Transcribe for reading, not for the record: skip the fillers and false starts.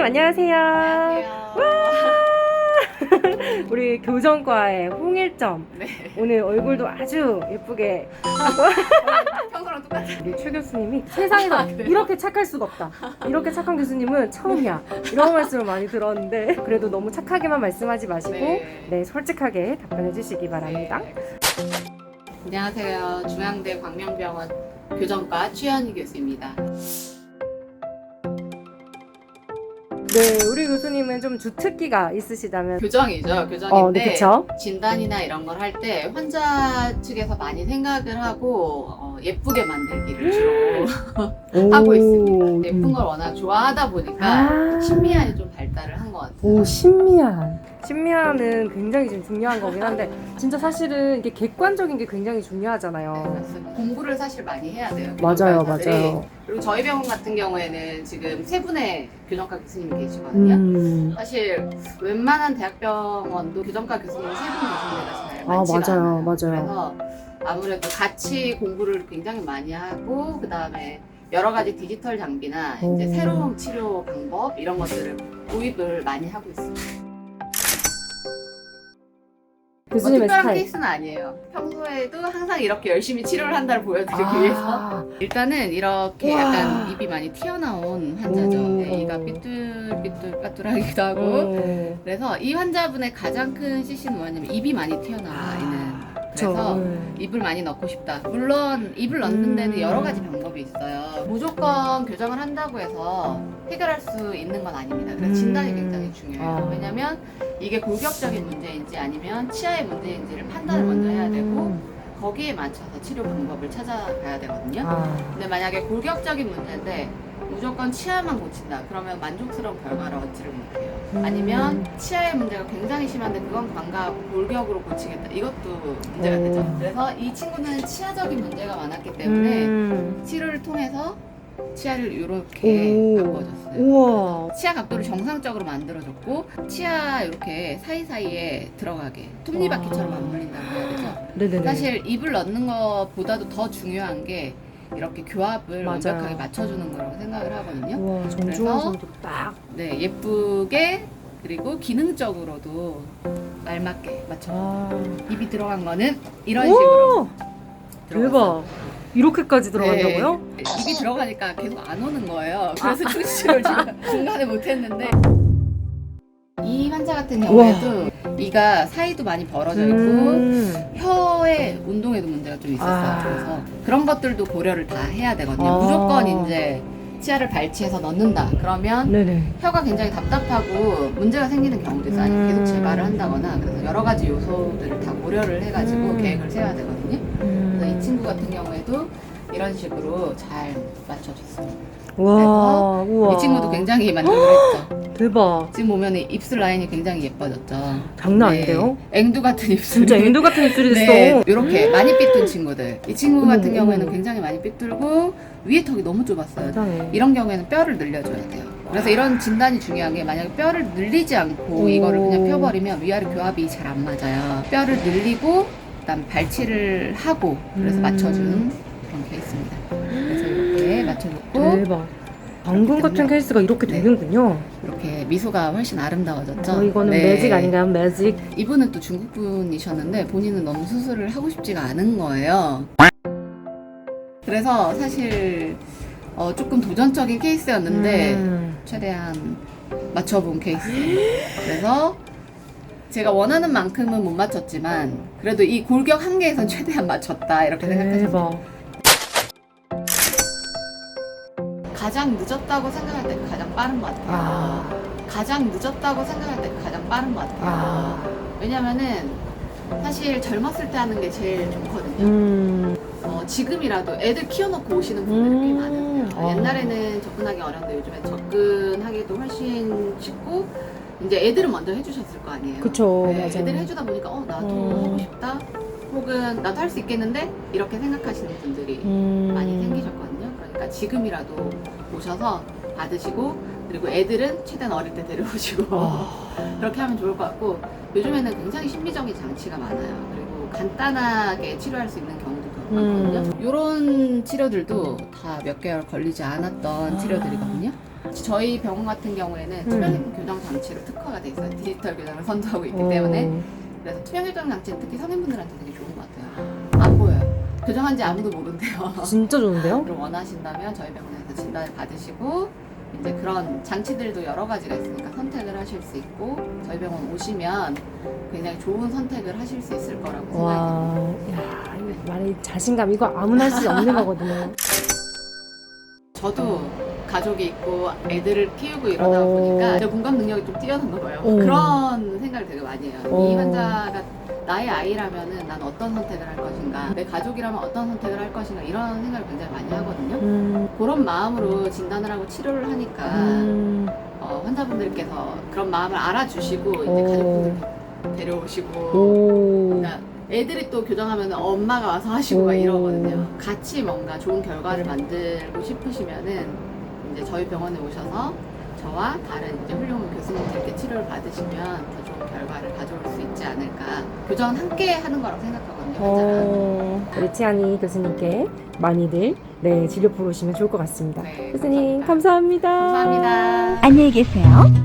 안녕하세요. 안녕하세요. 우리 교정과의 홍일점. 네. 오늘 얼굴도 아주 예쁘게 평소랑 똑같아요. 우리 최 교수님이 세상에서 아, 네. 이렇게 착할 수가 없다. 이렇게 착한 교수님은 처음이야. 이런 말씀을 많이 들었는데 그래도 너무 착하게만 말씀하지 마시고 네. 솔직하게 답변해 주시기 바랍니다. 네. 안녕하세요. 중앙대 광명병원 교정과 최현희 교수입니다. 네, 우리 교수님은 좀 주특기가 있으시다면 교정이죠. 교정인데 네, 그쵸? 진단이나 이런 걸 할 때 환자 측에서 많이 생각을 하고 예쁘게 만들기를 주로 하고 있습니다. 예쁜 걸 워낙 좋아하다 보니까 신미안이 좀 발달을 한 것 같아요. 오, 신미안. 신미안은 굉장히 좀 중요한 거긴 한데 진짜 사실은 이게 객관적인 게 굉장히 중요하잖아요. 맞습니다. 공부를 사실 많이 해야 돼요. 맞아요, 교정과들이. 맞아요. 그리고 저희 병원 같은 경우에는 지금 세 분의 교정과 교수님이 계시거든요. 사실 웬만한 대학병원도 교정과 교수님 세 분 계신 데가 잘 많지가 않아요. 맞아요. 그래서 아무래도 같이 공부를 굉장히 많이 하고 그 다음에 여러 가지 디지털 장비나 이제 새로운 치료 방법 이런 것들을 도입을 많이 하고 있습니다. 교수님의 특별한 스타일. 케이스는 아니에요. 평소에도 항상 이렇게 열심히 치료를 한다를 보여드리기 위해서 일단은 이렇게 우와. 약간 입이 많이 튀어나온 환자죠. 오. 네, 이가 삐뚤삐뚤 하고 그래서 이 환자분의 가장 큰 CC는 뭐냐면 입이 많이 튀어나와 있는 그래서 입을 많이 넣고 싶다. 물론 입을 넣는 데는 여러 가지 방법이 있어요. 무조건 교정을 한다고 해서 해결할 수 있는 건 아닙니다. 그래서 진단이 굉장히 중요해요. 왜냐면 이게 골격적인 문제인지 아니면 치아의 문제인지를 판단을 먼저 해야 되고 거기에 맞춰서 치료 방법을 찾아가야 되거든요. 근데 만약에 골격적인 문제인데 무조건 치아만 고친다. 그러면 만족스러운 결과를 얻지를 못해요. 아니면 치아의 문제가 굉장히 심한데 그건 관가하고 골격으로 고치겠다. 이것도 문제가 되죠. 그래서 이 친구는 치아적인 문제가 많았기 때문에 치료를 통해서 치아를 이렇게 바꿔줬어요. 우와. 치아 각도를 정상적으로 만들어줬고 치아 이렇게 사이사이에 들어가게 톱니바퀴처럼 안 물린다고 해야 되죠. 네네네. 사실 입을 넣는 것보다도 더 중요한 게 이렇게 교합을 맞아요. 완벽하게 맞춰주는 거라고 생각을 하거든요. 우와, 정중한 그래서 손도 딱. 네, 예쁘게 그리고 기능적으로도 알맞게 맞춰. 입이 들어간 거는 이런 식으로 대박. 이렇게까지 들어간다고요? 네, 입이 들어가니까 계속 안 오는 거예요. 그래서 충치를 제가 중간에 못했는데 이 환자 같은 경우에도 이가 사이도 많이 벌어져 있고 혀의 운동에도 문제가 좀 있었어요. 그래서 그런 것들도 고려를 다 해야 되거든요. 무조건 이제 치아를 발치해서 넣는다. 그러면 네네. 혀가 굉장히 답답하고 문제가 생기는 경우도 있어요. 아니면 계속 재발을 한다거나 그래서 여러 가지 요소들을 다 고려를 해가지고 계획을 세워야 되거든요. 그래서 이 친구 같은 경우에도 이런 식으로 잘 맞춰줬습니다. 와, 우와. 이 친구도 굉장히 만족을 했죠. 대박. 지금 보면 입술 라인이 굉장히 예뻐졌죠. 장난 아닌데요? 앵두 같은 입술. 진짜 앵두 같은 입술이 됐어. 네, 이렇게 많이 삐뚤 친구들. 이 친구 같은 경우에는 굉장히 많이 삐뚤고 위에 턱이 너무 좁았어요. 세상에. 이런 경우에는 뼈를 늘려줘야 돼요. 그래서 이런 진단이 중요한 게 만약에 뼈를 늘리지 않고 이거를 그냥 펴버리면 위아래 교합이 잘 안 맞아요. 뼈를 늘리고 그다음 발치를 하고 그래서 맞춰주는 그런 케이스입니다. 그래서 이렇게 맞춰줬고 대박. 방금 같은 때문에. 케이스가 이렇게 네. 되는군요. 이렇게 미소가 훨씬 아름다워졌죠. 이거는 네. 매직 아닌가요? 매직. 이분은 또 중국 분이셨는데 본인은 너무 수술을 하고 싶지가 않은 거예요. 그래서 사실 조금 도전적인 케이스였는데 최대한 맞춰본 케이스. 그래서 제가 원하는 만큼은 못 맞췄지만 그래도 이 골격 한계에선 최대한 맞췄다 이렇게 생각하시면 대박. 가장 늦었다고 생각할 때 가장 빠른 것 같아요. 가장 늦었다고 생각할 때 가장 빠른 것 같아요. 왜냐면은 사실 젊었을 때 하는 게 제일 좋거든요. 지금이라도 애들 키워놓고 오시는 분들이 꽤 많으세요. 옛날에는 접근하기 어려운데 요즘엔 접근하기도 훨씬 쉽고 이제 애들은 먼저 해주셨을 거 아니에요. 그쵸, 네, 맞아요. 애들 해주다 보니까 나도 하고 싶다 혹은 나도 할 수 있겠는데 이렇게 생각하시는 분들이 많이 생기셨거든요. 그러니까 지금이라도 오셔서 받으시고 그리고 애들은 최대한 어릴 때 데려오시고 그렇게 하면 좋을 것 같고 요즘에는 굉장히 심리적인 장치가 많아요. 그리고 간단하게 치료할 수 있는 경우도 많거든요. 이런 치료들도 다 몇 개월 걸리지 않았던 치료들이거든요. 저희 병원 같은 경우에는 투명 교정 장치로 특화가 돼 있어요. 디지털 교정을 선도하고 있기 때문에. 그래서 투명 교정 장치는 특히 성인분들한테 되게 좋은 것 같아요. 안 보여요. 교정한지 아무도 모른대요. 진짜 좋은데요? 그럼 원하신다면 저희 병원에서 진단을 받으시고 이제 그런 장치들도 여러 가지가 있으니까 선택을 하실 수 있고 저희 병원 오시면 굉장히 좋은 선택을 하실 수 있을 거라고 생각이 와, 듭니다. 야, 이거 말이 자신감 이거 아무나 할 수 없는 거거든요. 저도 가족이 있고 애들을 키우고 이러다 보니까 제 공감 능력이 좀 뛰어난가 봐요. 그런 생각을 되게 많이 해요. 이 환자가 나의 아이라면은 난 어떤 선택을 할 것인가, 내 가족이라면 어떤 선택을 할 것인가 이런 생각을 굉장히 많이 하거든요. 그런 마음으로 진단을 하고 치료를 하니까 환자분들께서 그런 마음을 알아주시고 이제 가족분들 데려오시고 그러니까 애들이 또 교정하면 엄마가 와서 하시고 막 이러거든요. 같이 뭔가 좋은 결과를 만들고 싶으시면은 이제 저희 병원에 오셔서 저와 다른 이제 훌륭한 교수님들께 치료를 받으시면 더 좋은 결과를 가져올 수 있지 않을까. 교정은 함께 하는 거라고 생각하거든요, 환자랑. 우리 치안이 교수님께 많이들 네, 진료 보러 오시면 좋을 것 같습니다. 네, 교수님 감사합니다. 감사합니다. 감사합니다. 안녕히 계세요.